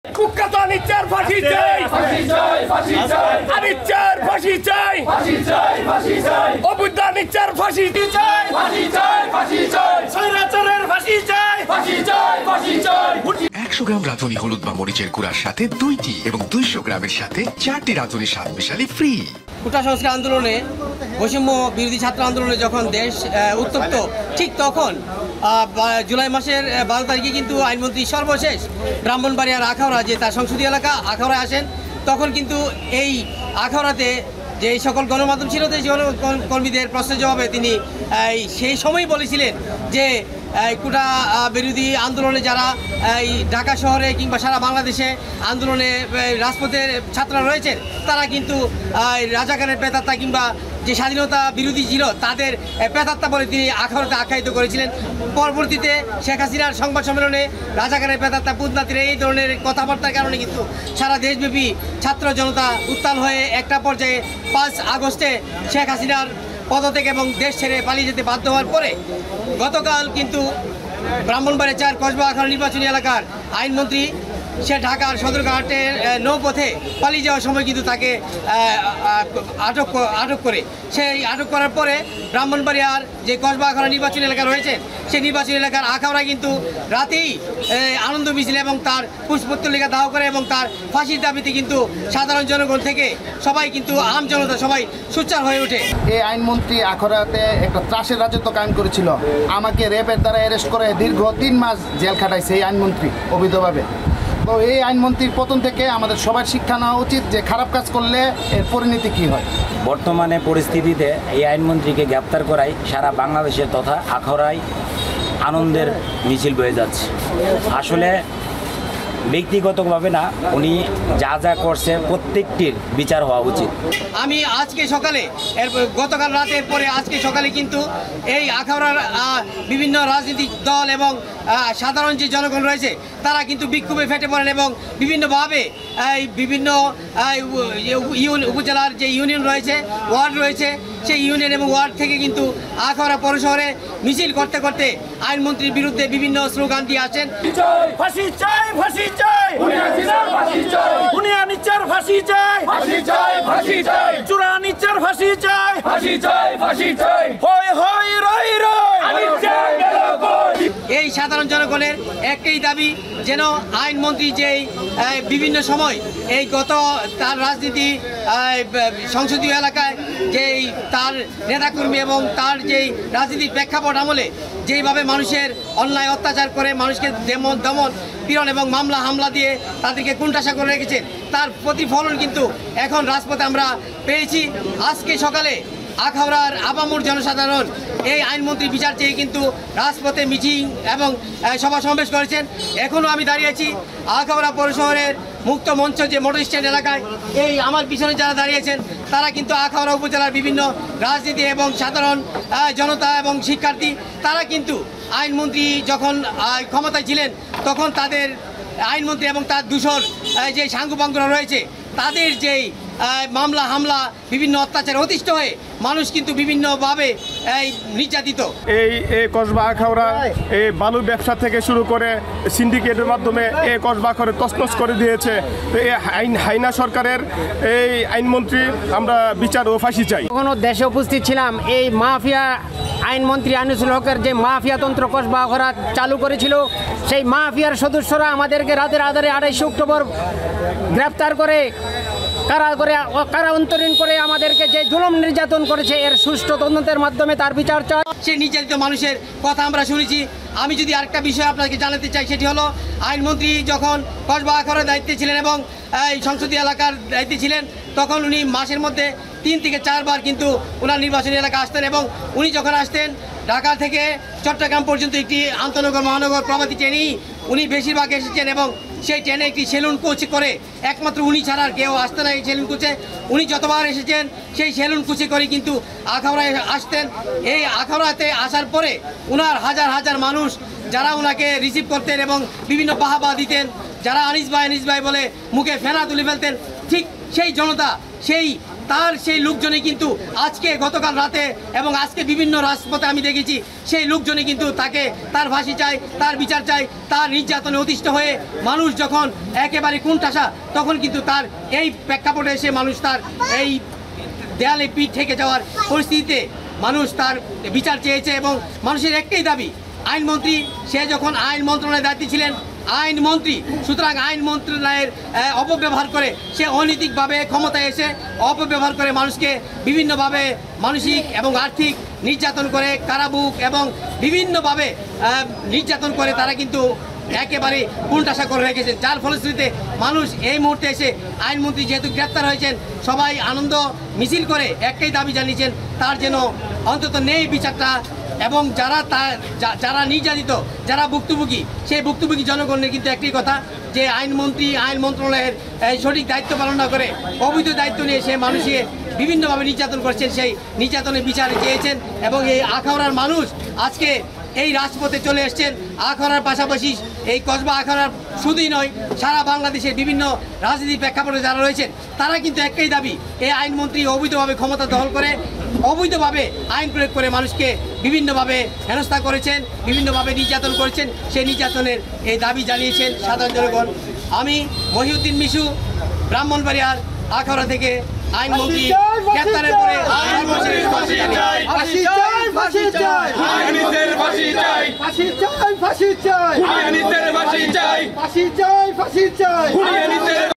কুখ্যাত আনিচার ফাঁসি চাই, আনিচার ফাঁসি চাই, অবৈধ আনিচার ফাঁসি চাই, স্বৈরাচারের ফাঁসি চাই। 100 গ্রাম রাঁধুনি হলুদ বা মরিচের গুঁড়ার সাথে 2টি এবং 200 গ্রামের সাথে 4টি রাঁধুনি স্বাদ মিশালি ফ্রি। কোটা সংস্কার আন্দোলনে, বৈষম্য বিরোধী ছাত্র আন্দোলনে যখন দেশ উত্তপ্ত, ঠিক তখন জুলাই মাসের 12 তারিখে কিন্তু আইনমন্ত্রী সর্বশেষ ব্রাহ্মণবাড়িয়ার আখাউড়া, যে তার সংসদীয় এলাকা আখাউড়ায় আসেন। তখন কিন্তু এই আখাউড়াতে যে সকল গণমাধ্যম ছিল, সেই কর্মীদের প্রশ্নের জবাবে তিনি সেই সময় বলেছিলেন যে কোটা বিরোধী আন্দোলনে যারা এই ঢাকা শহরে কিংবা সারা বাংলাদেশে আন্দোলনে রাজপথের ছাত্ররা রয়েছেন, তারা কিন্তু রাজাকারের প্রেতাত্মা কিংবা যে স্বাধীনতা বিরোধী ছিল তাদের প্রেতাত্মা বলে তিনি আখাউড়াতে আখ্যায়িত করেছিলেন। পরবর্তীতে শেখ হাসিনার সংবাদ সম্মেলনে রাজাকারের প্রেতাত্মা পুতনাতির এই ধরনের কথাবার্তার কারণে কিন্তু সারা দেশব্যাপী ছাত্র জনতা উত্তাল হয়ে একটা পর্যায়ে 5 আগস্টে শেখ হাসিনার পদত্যাগ এবং দেশ ছেড়ে পালিয়ে যেতে বাধ্য হওয়ার পরে গতকাল কিন্তু ব্রাহ্মণবাড়িয়া 4 কসবা আখাউড়া নির্বাচনী এলাকার আইনমন্ত্রী সে ঢাকার সদরঘাটের নৌপথে পালিয়ে যাওয়ার সময় কিন্তু তাকে আটক করে। সেই আটক করার পরে ব্রাহ্মণবাড়িয়ার যে কসবা আখাউড়া নির্বাচনী এলাকা রয়েছে, সেই নির্বাচনী এলাকার আখাউড়া কিন্তু রাতেই আনন্দ মিছিল এবং তার পুষ্পোত্তলিকা দাহ করে এবং তার ফাঁসির দাবিতে কিন্তু সাধারণ জনগণ থেকে সবাই কিন্তু আম জনতা সবাই সোচ্চার হয়ে ওঠে। এই আইনমন্ত্রী আখাউড়াতে একটা ত্রাসের রাজত্ব কায়েম করেছিল। আমাকে রেপের দ্বারা অ্যারেস্ট করে দীর্ঘ 3 মাস জেল খাটাইছে এই আইনমন্ত্রী অবৈধভাবে। তো এই আইনমন্ত্রীর পতন থেকে আমাদের সবার শিক্ষা নেওয়া উচিত যে খারাপ কাজ করলে এর পরিণতি কী হয়। বর্তমানে পরিস্থিতিতে এই আইনমন্ত্রীকে গ্রেপ্তার করাই সারা বাংলাদেশে তথা আখাউড়ায় আনন্দের মিছিল বয়ে যাচ্ছে। আসলে ব্যক্তিগতভাবে না, উনি যা যা করছে প্রত্যেকটির বিচার হওয়া উচিত। আমি আজকে সকালে গতকাল রাতের পরে আজকে সকালে কিন্তু এই আখাউড়ার বিভিন্ন রাজনৈতিক দল এবং সাধারণ যে জনগণ রয়েছে তারা কিন্তু বিক্ষোভে ফেটে পড়েন এবং বিভিন্নভাবে বিভিন্ন উপজেলার যে ইউনিয়ন রয়েছে, ওয়ার্ড রয়েছে, সেই ইউনিয়ন এবং ওয়ার্ড থেকে কিন্তু আখাউড়া পৌর শহরে মিছিল করতে করতে আইনমন্ত্রীর বিরুদ্ধে বিভিন্ন স্লোগান দিয়ে আসেন। ফাঁসি চাই, ফাঁসি চাই, খুনি আনিচার ফাঁসি চাই, চোরা আনিচার ফাঁসি চাই, হয় হয় রই রই, এই সাধারণ জনগণের একটাই দাবি, যেন আইনমন্ত্রী যেই বিভিন্ন সময় এই তার রাজনীতি সংসদীয় এলাকায় যেই তার নেতাকর্মী এবং তার যেই রাজনীতির প্রেক্ষাপট আমলে যেইভাবে মানুষের অন্যায় অত্যাচার করে মানুষকে দমন পীড়ন এবং মামলা হামলা দিয়ে তাদেরকে কুণ্ঠাসা করে রেখেছেন, তার প্রতিফলন কিন্তু এখন রাজপথে আমরা পেয়েছি। আজকে সকালে আখাউড়ার আপামর জনসাধারণ এই আইনমন্ত্রী বিচার চেয়ে কিন্তু রাজপথে মিছিল এবং সভা সমাবেশ করেছেন। এখনও আমি দাঁড়িয়ে আছি আখাউড়া পৌর শহরের মুক্ত মঞ্চ যে মোটর স্ট্যান্ড এলাকায়। এই আমার পিছনে যারা দাঁড়িয়েছেন তারা কিন্তু আখাউড়া উপজেলার বিভিন্ন রাজনীতি এবং সাধারণ জনতা এবং শিক্ষার্থী, তারা কিন্তু আইনমন্ত্রী যখন ক্ষমতায় ছিলেন তখন তাদের আইনমন্ত্রী এবং তার দূষর যে সাঙ্গুপাঙ্গুরা রয়েছে তাদের যেই মামলা হামলা বিভিন্ন অত্যাচারে অতিষ্ঠ হয়ে মানুষ কিন্তু বিভিন্নভাবে নির্যাতিত। এই কসবা আখাউড়া এই বালু ব্যবসা থেকে শুরু করে সিন্ডিকেটের মাধ্যমে এই কসবা আখাউড়া তছনছ করে দিয়েছে। তো এই হাইনা সরকারের এই আইনমন্ত্রী আমরা বিচার ও ফাঁসি চাই। কখনো দেশে উপস্থিত ছিলাম এই মাফিয়া আইনমন্ত্রী আনিসুল হকের যে মাফিয়া তন্ত্র কসবা আখাউড়া চালু করেছিল, সেই মাফিয়ার সদস্যরা আমাদেরকে রাতের আধারে 28 অক্টোবর গ্রেপ্তার করে কারা অন্তরীণ করে আমাদেরকে যে জুলুম নির্যাতন করেছে, এর সুষ্ঠু তদন্তের মাধ্যমে তার বিচার চাই। সেই নির্যাতিত মানুষের কথা আমরা শুনেছি। আমি যদি আরেকটা বিষয় আপনাকে জানাতে চাই, সেটি হলো আইনমন্ত্রী যখন কসবা আখাউড়ার দায়িত্বে ছিলেন এবং সংসদীয় এলাকার দায়িত্বে ছিলেন, তখন উনি মাসের মধ্যে 3 থেকে 4 বার কিন্তু ওনার নির্বাচনী এলাকা আসতেন এবং উনি যখন আসতেন ঢাকা থেকে চট্টগ্রাম পর্যন্ত একটি আন্তনগর মহানগর প্রভাতী ট্রেনেই উনি বেশিরভাগ এসেছেন এবং সেই ট্রেনে একটি সেলুন কোচ করে একমাত্র উনি ছাড়া আর কেউ আসতেন না এই সেলুন কোচে। উনি যতবার এসেছেন সেই সেলুন কোচে করে কিন্তু আখাউড়ায় আসতেন। এই আখাউড়াতে আসার পরে ওনার হাজার হাজার মানুষ যারা ওনাকে রিসিভ করতেন এবং বিভিন্ন বাহাবা দিতেন, যারা আনিস ভাই বলে মুখে ফেনা তুলে ফেলতেন, ঠিক সেই জনতা সেই তার সেই লোকজনে কিন্তু আজকে গতকাল রাতে এবং আজকে বিভিন্ন রাজপথে আমি দেখেছি সেই লোকজনে কিন্তু তাকে তার ফাঁসি চাই, তার বিচার চাই। তার নির্যাতনে অতিষ্ঠ হয়ে মানুষ যখন একেবারে কুণ্ঠাসা, তখন কিন্তু তার এই প্রেক্ষাপটে এসে মানুষ তার এই দেয়ালে পিঠ ঠেকে যাওয়ার পরিস্থিতিতে মানুষ তার বিচার চেয়েছে। এবং মানুষের একটাই দাবি, আইনমন্ত্রী সে যখন আইন মন্ত্রণালয়ের দায়িত্বে ছিলেন আইনমন্ত্রী, সুতরাং আইন মন্ত্রণালয়ের অপব্যবহার করে সে অনৈতিকভাবে ক্ষমতায় এসে অপব্যবহার করে মানুষকে বিভিন্নভাবে মানসিক এবং আর্থিক নির্যাতন করে, কারাভোগ এবং বিভিন্নভাবে নির্যাতন করে তারা কিন্তু একেবারে কুণ্ঠাসা করে রেখেছেন। যার ফলশ্রুতিতে মানুষ এই মুহূর্তে এসে আইনমন্ত্রী যেহেতু গ্রেপ্তার হয়েছেন, সবাই আনন্দ মিছিল করে একটাই দাবি জানিয়েছেন তার যেন অন্তত নেই বিচারটা। এবং যারা নির্যাতিত, যারা ভুক্তভোগী, সেই ভুক্তভোগী জনগণের কিন্তু একটি কথা যে আইনমন্ত্রী আইন মন্ত্রণালয়ের সঠিক দায়িত্ব পালন না করে অবৈধ দায়িত্ব নিয়ে সে মানুষকে বিভিন্নভাবে নির্যাতন করছেন, সেই নির্যাতনের বিচার চেয়েছেন। এবং এই আখাউড়ার মানুষ আজকে এই রাজপথে চলে এসছেন। আখাউড়ার পাশাপাশি এই কসবা আখাউড়ার শুধুই নয়, সারা বাংলাদেশের বিভিন্ন রাজনীতির প্রেক্ষাপটে যারা রয়েছেন তারা কিন্তু একটাই দাবি, এই আইনমন্ত্রী অবৈধভাবে ক্ষমতা দখল করে অবৈধভাবে আইন প্রয়োগ করে মানুষকে বিভিন্নভাবে হেনস্থা করেছেন, বিভিন্নভাবে নির্যাতন করেছেন। সেই নির্যাতনের এই দাবি জানিয়েছেন সাধারণ জনগণ। আমি মহিউদ্দিন মিশু, ব্রাহ্মণবাড়িয়ার আখাউড়া থেকে আইনমন্ত্রী গ্রেপ্তারের পরে ফাঁসি চাই, ফাঁসি চাই, আইনজীবীদের ফাঁসি চাই, ফাঁসি চাই, ফাঁসি চাই, আইনজীবীদের ফাঁসি চাই, ফাঁসি চাই, ফাঁসি চাই, আইনজীবীদের